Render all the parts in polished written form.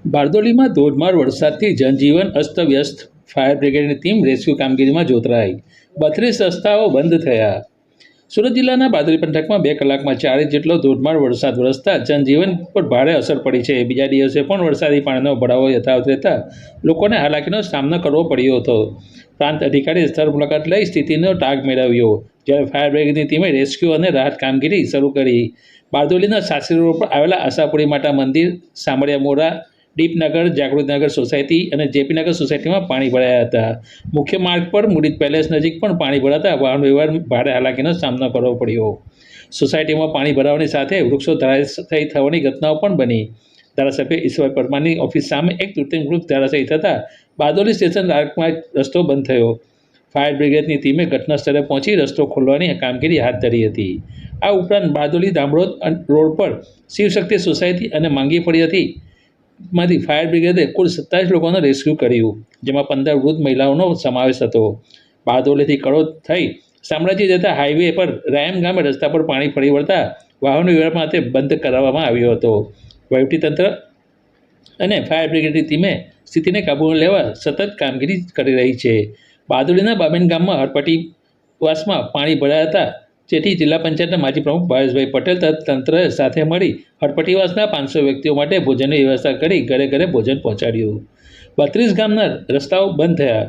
બારડોલીમાં ધોધમાર વરસાદથી જનજીવન અસ્તવ્યસ્ત. ફાયર બ્રિગેડની ટીમ રેસ્ક્યુ કામગીરીમાં જોતરાઈ. 32 રસ્તાઓ બંધ થયા. સુરત જિલ્લાના બારડોલી પંથકમાં 2 કલાકમાં 4 ઇંચ જેટલો ધોધમાર વરસાદ વરસતા જનજીવન પર ભારે અસર પડી છે. બીજા દિવસે પણ વરસાદી પાણીનો ભરાવો યથાવત રહેતા લોકોને હાલાકીનો સામનો કરવો પડ્યો હતો. પ્રાંત અધિકારી સ્થળ મુલાકાત લઈ સ્થિતિનો તાગ મેળવ્યો, જ્યારે ફાયર બ્રિગેડની ટીમે રેસ્ક્યુ અને રાહત કામગીરી શરૂ કરી. બારડોલીના સાસરી રોડ પર આવેલા આશાપુરી માતા મંદિર, સામળિયા મોરા, દીપનગર, જાગૃતિનગર સોસાયટી અને જેપીનગર સોસાયટીમાં પાણી ભરાયા હતા. મુખ્ય માર્ગ પર મુડિત પેલેસ નજીક પણ પાણી ભરાતા વાહન વ્યવહાર ભારે હાલાકીનો સામનો કરવો પડ્યો. સોસાયટીમાં પાણી ભરાવાની સાથે વૃક્ષો ધરાશાયી થવાની ઘટનાઓ પણ બની. ધારાસભ્ય ઈશ્વર પરમારની ઓફિસ સામે 1/3 વૃક્ષ ધરાશાયી થતાં બારડોલી સ્ટેશન રાજમાર્ગ રસ્તો બંધ થયો. ફાયર બ્રિગેડની ટીમે ઘટના સ્થળે પહોંચી રસ્તો ખોલવાની કામગીરી હાથ ધરી હતી. આ ઉપરાંત બારડોલી દામરોદ રોડ પર શિવશક્તિ સોસાયટી અને માંગી પડી હતી માંથી ફાયર બ્રિગેડે કુલ 27 લોકોને રેસ્ક્યુ કર્યું, જેમાં 15 વૃદ્ધ મહિલાઓનો સમાવેશ હતો. બારડોલીથી કડોદ થઈ શામળાજી જતા હાઈવે પર રાયમ ગામે રસ્તા પર પાણી ફરી વળતા વાહનો વ્યવહાર માટે બંધ કરાવવામાં આવ્યો હતો. વહીવટીતંત્ર અને ફાયર બ્રિગેડની ટીમે સ્થિતિને કાબૂમાં લેવા સતત કામગીરી કરી રહી છે. બારડોલીના બાબેન ગામમાં હરપટ્ટીવાસમાં પાણી ભરાયા હતા, જેથી જિલ્લા પંચાયતના માજી પ્રમુખ ભાવેશભાઈ પટેલ તંત્ર સાથે મળી હરપટ્ટીવાસના 500 વ્યક્તિઓ માટે ભોજનની વ્યવસ્થા કરી ઘરે ઘરે ભોજન પહોંચાડ્યું. 32 ગામના રસ્તાઓ બંધ થયા.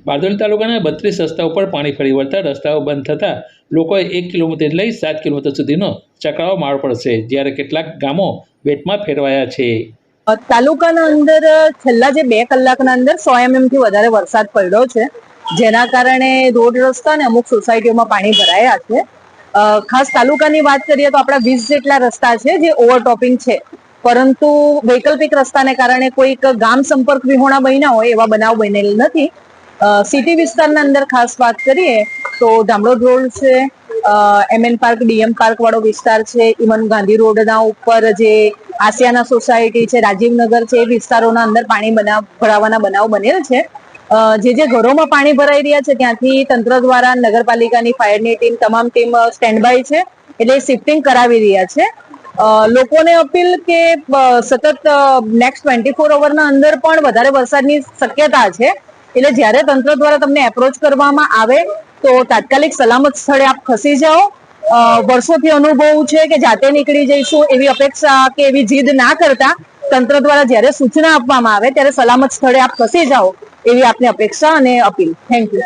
બારડોલી તાલુકાના 32 રસ્તાઓ પર પાણી ફરી વળતા રસ્તાઓ બંધ થતાં લોકોએ 1 કિલોમીટર લઈ 7 કિલોમીટર સુધીનો ચક્રાવો મારવો પડશે, જ્યારે કેટલાક ગામો વેટમાં ફેરવાયા છે. તાલુકાના અંદર છેલ્લા જે 2 કલાકના અંદર 100 mm થી વધારે વરસાદ પડ્યો છે, જેના કારણે રોડ રસ્તા અને અમુક સોસાયટીઓમાં પાણી ભરાયા છે. ખાસ તાલુકાની વાત કરીએ તો આપણા 20 જેટલા રસ્તા છે જે ઓવરટોપિંગ છે, પરંતુ વૈકલ્પિક રસ્તાને કારણે કોઈક ગામ સંપર્ક વિહોણા બન્યા હોય એવા બનાવ બનેલ નથી. સિટી વિસ્તારના અંદર ખાસ વાત કરીએ તો દામરોદ રોડ છે, MN પાર્ક, DM પાર્ક વાળો વિસ્તાર છે, ઇવન ગાંધી રોડના ઉપર જે આસિયાના સોસાયટી છે, રાજીવનગર છે, એ વિસ્તારોના અંદર પાણી ભરાવાના બનાવ બનેલ છે. જે ઘરોમાં પાણી ભરાઈ રહ્યા છે ત્યાંથી તંત્ર દ્વારા નગરપાલિકાની ફાયરની ટીમ તમામ ટીમ સ્ટેન્ડ બાય છે, એટલે શિફ્ટિંગ કરાવી રહ્યા છે. લોકોને અપીલ કે સતત નેક્સ્ટ 24 અવરના અંદર પણ વધારે વરસાદની શક્યતા છે, એટલે જ્યારે તંત્ર દ્વારા તમને એપ્રોચ કરવામાં આવે તો તાત્કાલિક સલામત સ્થળે આપ ખસી જાઓ. વર્ષોથી અનુભવ છે કે જાતે નીકળી જઈશું એવી અપેક્ષા કે એવી જીદ ના કરતા તંત્ર દ્વારા જ્યારે સૂચના આપવામાં આવે ત્યારે સલામત સ્થળે આપ ખસી જાઓ એવી આપની અપેક્ષા અને અપીલ. Thank you.